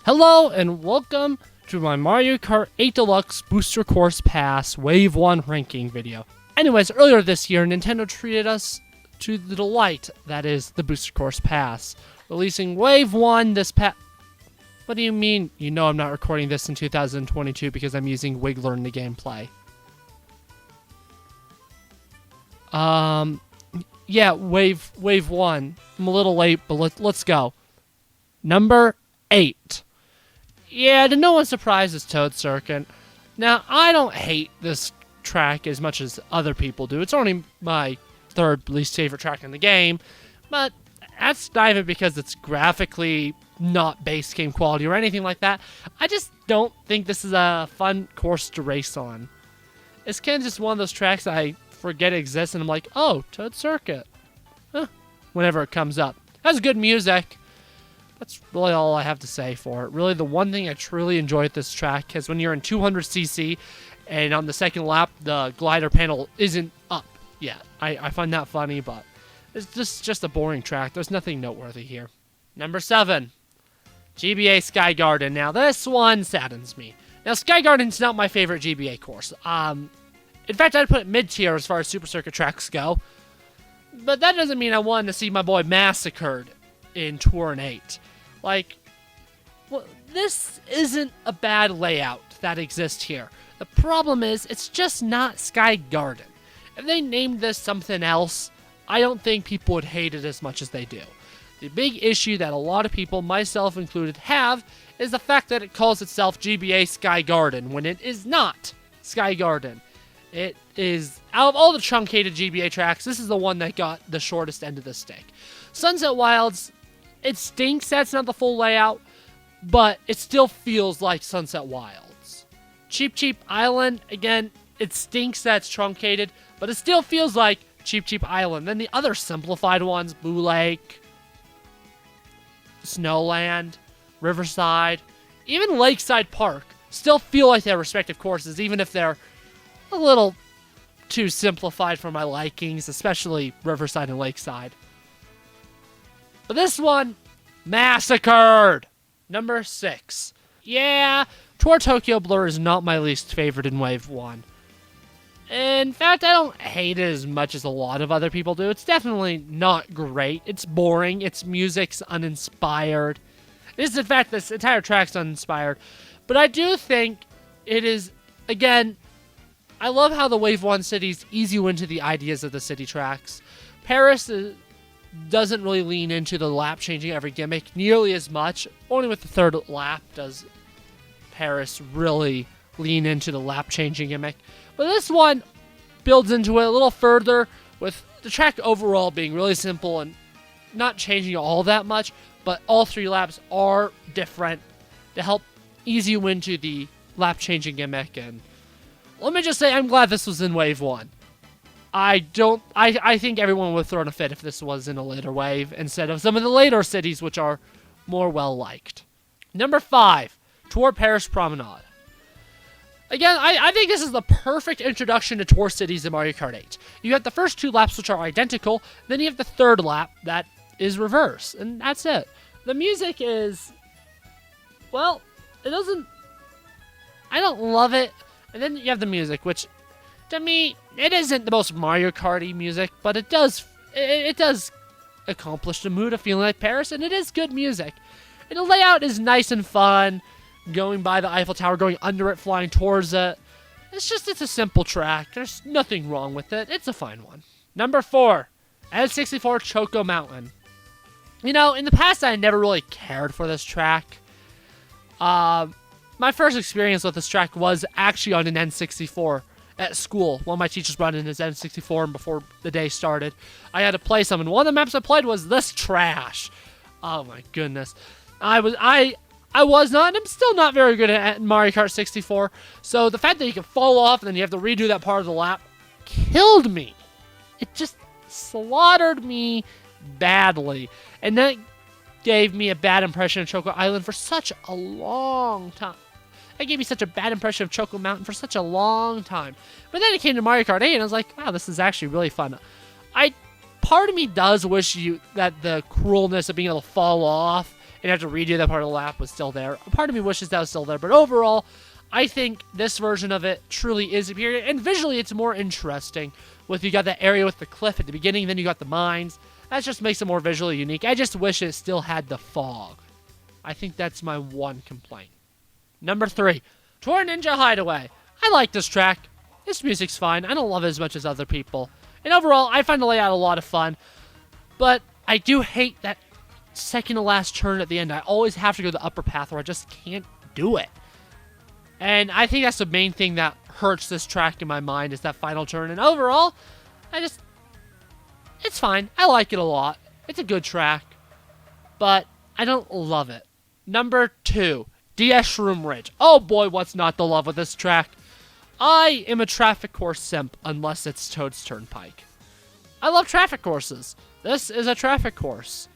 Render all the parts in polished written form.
Hello and welcome to my Mario Kart 8 Deluxe Booster Course Pass Wave 1 ranking video. Anyways, earlier this year, Nintendo treated us to the delight that is the Booster Course Pass, releasing Wave 1 this past... What do you mean? You know I'm not recording this in 2022 because I'm using Wiggler in the gameplay. Yeah, Wave 1. I'm a little late, but let's go. Number 8. Yeah, to no one's surprise, it's Toad Circuit. Now, I don't hate this track as much as other people do. It's only my third least favorite track in the game, but that's not even because it's graphically not base game quality or anything like that. I just don't think this is a fun course to race on. It's kind of just one of those tracks I forget exists, and I'm like, oh, Toad Circuit. Huh. Whenever it comes up. It has good music. That's really all I have to say for it. Really, the one thing I truly enjoy at this track is when you're in 200cc and on the second lap, the glider panel isn't up yet. I find that funny, but it's just a boring track. There's nothing noteworthy here. Number 7, GBA Sky Garden. Now, this one saddens me. Now, Sky Garden's not my favorite GBA course. In fact, I'd put it mid-tier as far as Super Circuit tracks go. But that doesn't mean I wanted to see my boy massacred in Touring 8. Like, well, this isn't a bad layout that exists here. The problem is, it's just not Sky Garden. If they named this something else, I don't think people would hate it as much as they do. The big issue that a lot of people, myself included, have is the fact that it calls itself GBA Sky Garden when it is not Sky Garden. It is, out of all the truncated GBA tracks, this is the one that got the shortest end of the stick. Sunset Wilds, it stinks that's not the full layout, but it still feels like Sunset Wilds. Cheap Cheap Island, again, it stinks that's truncated, but it still feels like Cheap Cheap Island. Then the other simplified ones, Blue Lake, Snowland, Riverside, even Lakeside Park, still feel like their respective courses, even if they're a little too simplified for my likings, especially Riverside and Lakeside. But this one, massacred! Number 6. Yeah, Tour Tokyo Blur is not my least favorite in Wave 1. In fact, I don't hate it as much as a lot of other people do. It's definitely not great. It's boring. Its music's uninspired. In fact, this entire track's uninspired. But I do think it is, again, I love how the Wave 1 cities ease you into the ideas of the city tracks. Paris doesn't really lean into the lap changing every gimmick nearly as much. Only with the third lap does Paris really lean into the lap changing gimmick. But this one builds into it a little further, with the track overall being really simple and not changing all that much, but all 3 laps are different to help ease you into the lap changing gimmick. And let me just say, I'm glad this was in Wave 1. I think everyone would have thrown a fit if this was in a later wave, instead of some of the later cities, which are more well-liked. Number 5, Tour Paris Promenade. Again, I think this is the perfect introduction to Tour cities in Mario Kart 8. You have the first 2 laps, which are identical, then you have the third lap that is reverse, and that's it. The music is, well, it doesn't, I don't love it. And then you have the music, which, to me, it isn't the most Mario Kart-y music, but it does accomplish the mood of feeling like Paris, and it is good music. And the layout is nice and fun, going by the Eiffel Tower, going under it, flying towards it. It's a simple track. There's nothing wrong with it. It's a fine one. Number 4, N64 Choco Mountain. You know, in the past, I never really cared for this track. My first experience with this track was actually on an N64 at school. One of my teachers brought in his N64, and before the day started, I had to play some. And one of the maps I played was this trash. Oh my goodness. I was not, and I'm still not very good at Mario Kart 64. So the fact that you can fall off and then you have to redo that part of the lap killed me. It just slaughtered me badly. And that gave me a bad impression of Choco Island for such a long time. That gave me such a bad impression of Choco Mountain for such a long time. But then it came to Mario Kart 8, and I was like, wow, this is actually really fun. Part of me does wish that the cruelness of being able to fall off and have to redo that part of the lap was still there. A part of me wishes that was still there, but overall, I think this version of it truly is superior, and visually it's more interesting. With you got that area with the cliff at the beginning, then you got the mines. That just makes it more visually unique. I just wish it still had the fog. I think that's my one complaint. Number 3, Tour Ninja Hideaway. I like this track. This music's fine. I don't love it as much as other people. And overall, I find the layout a lot of fun. But I do hate that second to last turn at the end. I always have to go the upper path or I just can't do it. And I think that's the main thing that hurts this track in my mind is that final turn. And overall, it's fine. I like it a lot. It's a good track. But I don't love it. Number 2, DS Shroom Ridge. Oh boy, what's not to love with this track? I am a traffic course simp unless it's Toad's Turnpike. I love traffic courses. This is a traffic course.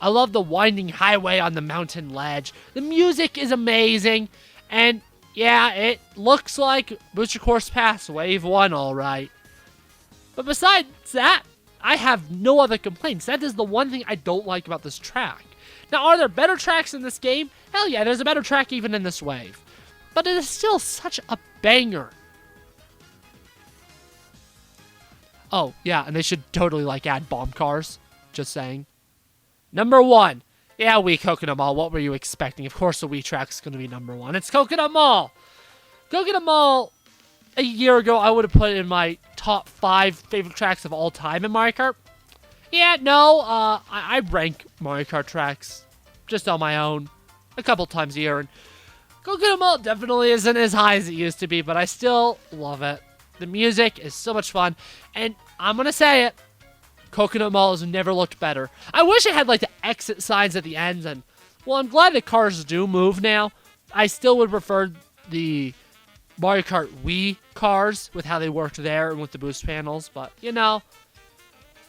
I love the winding highway on the mountain ledge. The music is amazing. And yeah, it looks like Booster Course Pass Wave 1 alright. But besides that, I have no other complaints. That is the one thing I don't like about this track. Now, are there better tracks in this game? Hell yeah, there's a better track even in this wave. But it is still such a banger. Oh, yeah, and they should totally, add bomb cars. Just saying. Number 1. Yeah, Wii Coconut Mall. What were you expecting? Of course the Wii track's going to be number 1. It's Coconut Mall! Coconut Mall, a year ago, I would have put it in my top 5 favorite tracks of all time in Mario Kart. Yeah, no, I rank Mario Kart tracks just on my own a couple times a year, and Coconut Mall definitely isn't as high as it used to be, but I still love it. The music is so much fun, and I'm gonna say it, Coconut Mall has never looked better. I wish it had, the exit signs at the ends, and, well, I'm glad the cars do move now. I still would prefer the Mario Kart Wii cars with how they worked there and with the boost panels, but,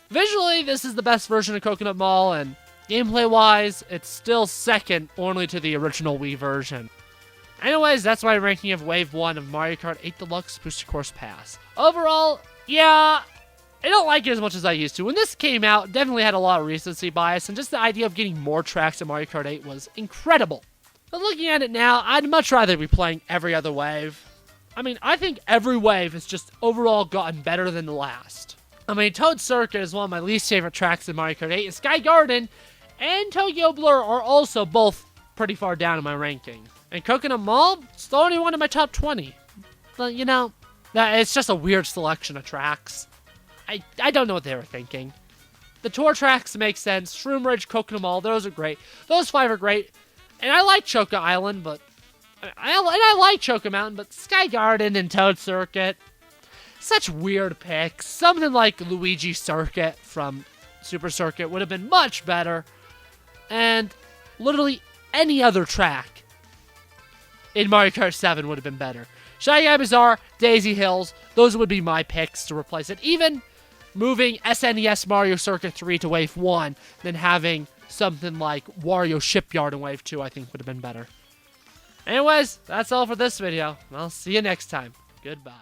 visually, this is the best version of Coconut Mall, and gameplay-wise, it's still second only to the original Wii version. Anyways, that's my ranking of Wave 1 of Mario Kart 8 Deluxe Booster Course Pass. Overall, yeah, I don't like it as much as I used to. When this came out, definitely had a lot of recency bias, and just the idea of getting more tracks in Mario Kart 8 was incredible. But looking at it now, I'd much rather be playing every other wave. I mean, I think every wave has just overall gotten better than the last. I mean, Toad Circuit is one of my least favorite tracks in Mario Kart 8, and Sky Garden and Tokyo Blur are also both pretty far down in my ranking. And Coconut Mall, it's the only one in my top 20. But, it's just a weird selection of tracks. I don't know what they were thinking. The tour tracks make sense. Shroom Ridge, Coconut Mall, those are great. Those 5 are great. And I like Choco Island, but... I like Choco Mountain, but Sky Garden and Toad Circuit... Such weird picks. Something like Luigi Circuit from Super Circuit would have been much better. And literally any other track in Mario Kart 7 would have been better. Shy Guy Bazaar, Daisy Hills, those would be my picks to replace it. Even moving SNES Mario Circuit 3 to Wave 1, then having something like Wario Shipyard in Wave 2, I think would have been better. Anyways, that's all for this video. I'll see you next time. Goodbye.